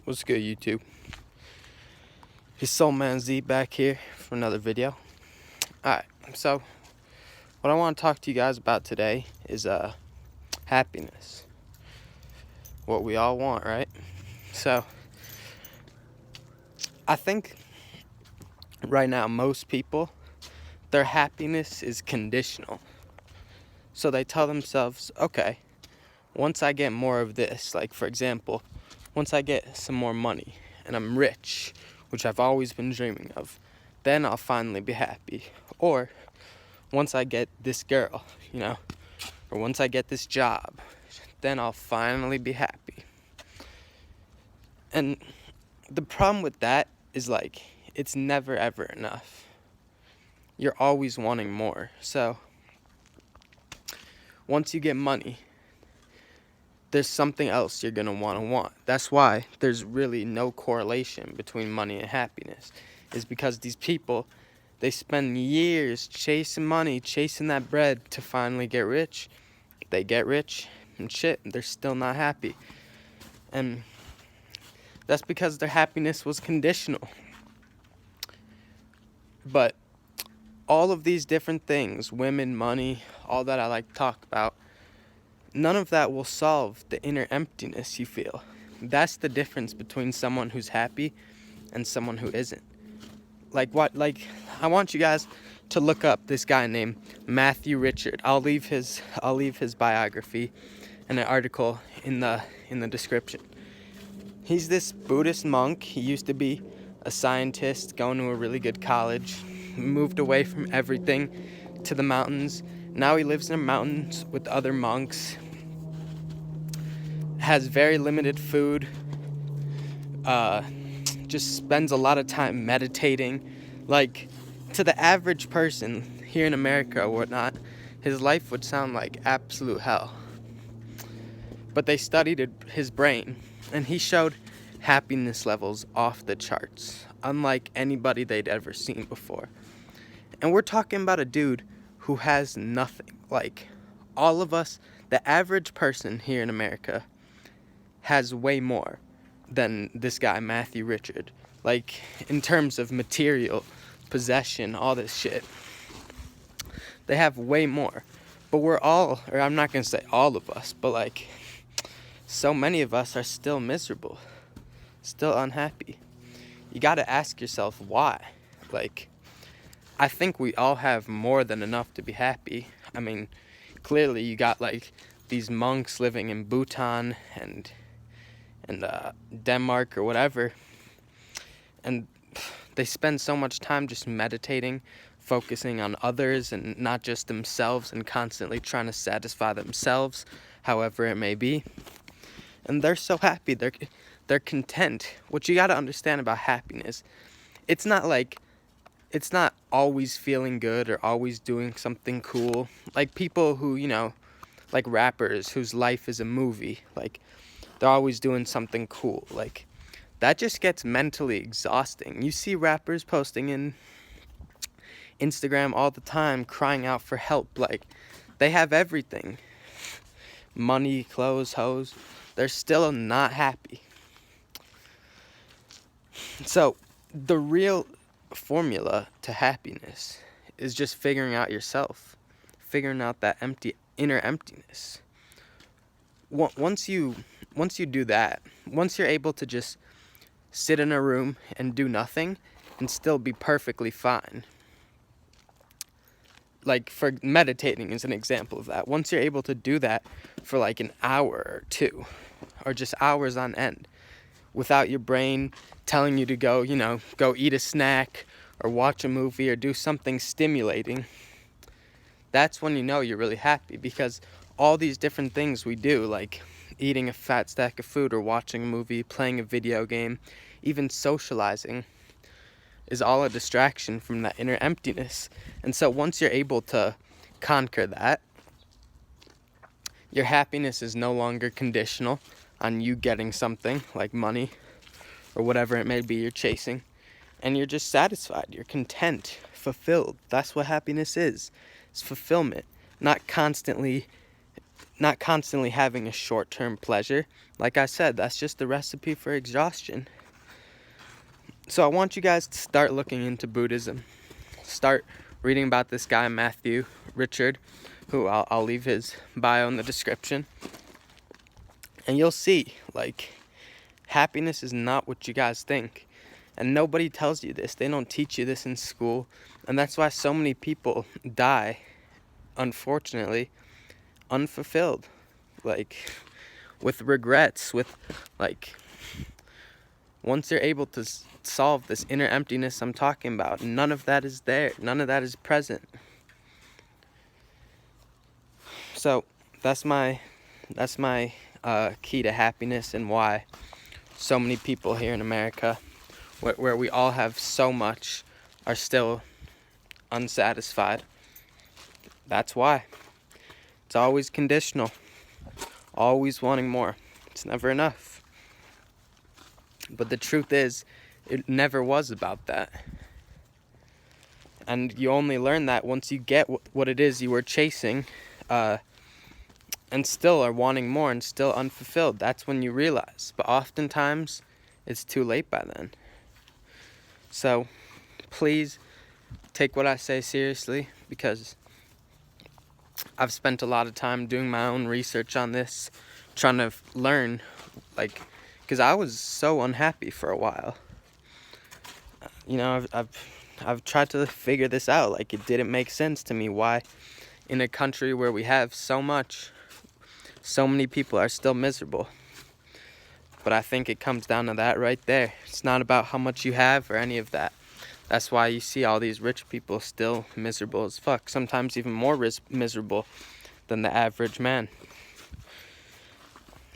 What's good, YouTube? It's Soul Man Z back here for another video. Alright, so what I want to talk to you guys about today is happiness. What we all want, right? So I think right now most people, their happiness is conditional. So they tell themselves, okay, once I get more of this, like for example, once I get some more money and I'm rich, which I've always been dreaming of, then I'll finally be happy. Or once I get this girl, or once I get this job, then I'll finally be happy. And the problem with that is it's never ever enough. You're always wanting more. So once you get money, there's something else you're going to want. That's why there's really no correlation between money and happiness. Is because these people, they spend years chasing money, chasing that bread to finally get rich. They get rich and they're still not happy. And that's because their happiness was conditional. But all of these different things, women, money, all that I like to talk about, none of that will solve the inner emptiness you feel. That's the difference between someone who's happy and someone who isn't. I want you guys to look up this guy named Matthew Richard. I'll leave his biography and an article in the description. He's this Buddhist monk. He used to be a scientist, going to a really good college, moved away from everything to the mountains. Now he lives in the mountains with other monks, has very limited food, just spends a lot of time meditating. Like, to the average person here in America or whatnot, his life would sound like absolute hell. But they studied his brain, and he showed happiness levels off the charts, unlike anybody they'd ever seen before. And we're talking about a dude who has nothing. Like, all of us, the average person here in America, has way more than this guy, Matthew Richard. Like, in terms of material, possession, all this shit. They have way more. But we're all, or I'm not going to say all of us, but so many of us are still miserable, still unhappy. You got to ask yourself why. I think we all have more than enough to be happy. I mean, clearly you got these monks living in Bhutan and Denmark or whatever, and they spend so much time just meditating, focusing on others and not just themselves, and constantly trying to satisfy themselves, however it may be. And they're so happy, they're content. What you got to understand about happiness, it's not always feeling good or always doing something cool. Like people who, like rappers whose life is a movie, they're always doing something cool. That just gets mentally exhausting. You see rappers posting in Instagram all the time, crying out for help. They have everything. Money, clothes, hoes. They're still not happy. So, the real formula to happiness is just figuring out yourself. Figuring out that inner emptiness. Once you do that, once you're able to just sit in a room and do nothing and still be perfectly fine. For meditating is an example of that. Once you're able to do that for an hour or two, or just hours on end, without your brain telling you to go eat a snack or watch a movie or do something stimulating, that's when you know you're really happy. Because all these different things we do, like eating a fat stack of food or watching a movie, playing a video game, even socializing, is all a distraction from that inner emptiness. And so once you're able to conquer that, your happiness is no longer conditional on you getting something like money or whatever it may be you're chasing. And you're just satisfied, you're content, fulfilled. That's what happiness is. It's fulfillment, not constantly not constantly having a short-term pleasure. Like I said, that's just the recipe for exhaustion. So I want you guys to start looking into Buddhism. Start reading about this guy, Matthew Richard, who I'll leave his bio in the description. And you'll see, like, happiness is not what you guys think. And nobody tells you this. They don't teach you this in school. And that's why so many people die, unfortunately, unfulfilled. Like, with regrets, with, like, once they're able to solve this inner emptiness I'm talking about, none of that is there. None of that is present. So that's my key to happiness, and why so many people here in America, where we all have so much, are still unsatisfied. That's why. It's always conditional. Always wanting more. It's never enough. But the truth is, it never was about that. And you only learn that once you get what it is you were chasing, and still are wanting more and still unfulfilled. That's when you realize. But oftentimes, it's too late by then. So, please take what I say seriously, because I've spent a lot of time doing my own research on this, trying to learn, like, because I was so unhappy for a while. You know, I've tried to figure this out. Like, it didn't make sense to me why, in a country where we have so much, so many people are still miserable. But I think it comes down to that right there. It's not about how much you have or any of that. That's why you see all these rich people still miserable as fuck. Sometimes even more miserable than the average man.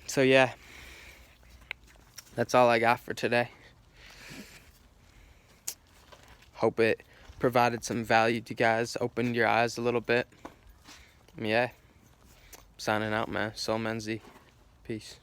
So yeah, that's all I got for today. Hope it provided some value to you guys, opened your eyes a little bit. Yeah, signing out, man. Soul Menzi. Peace.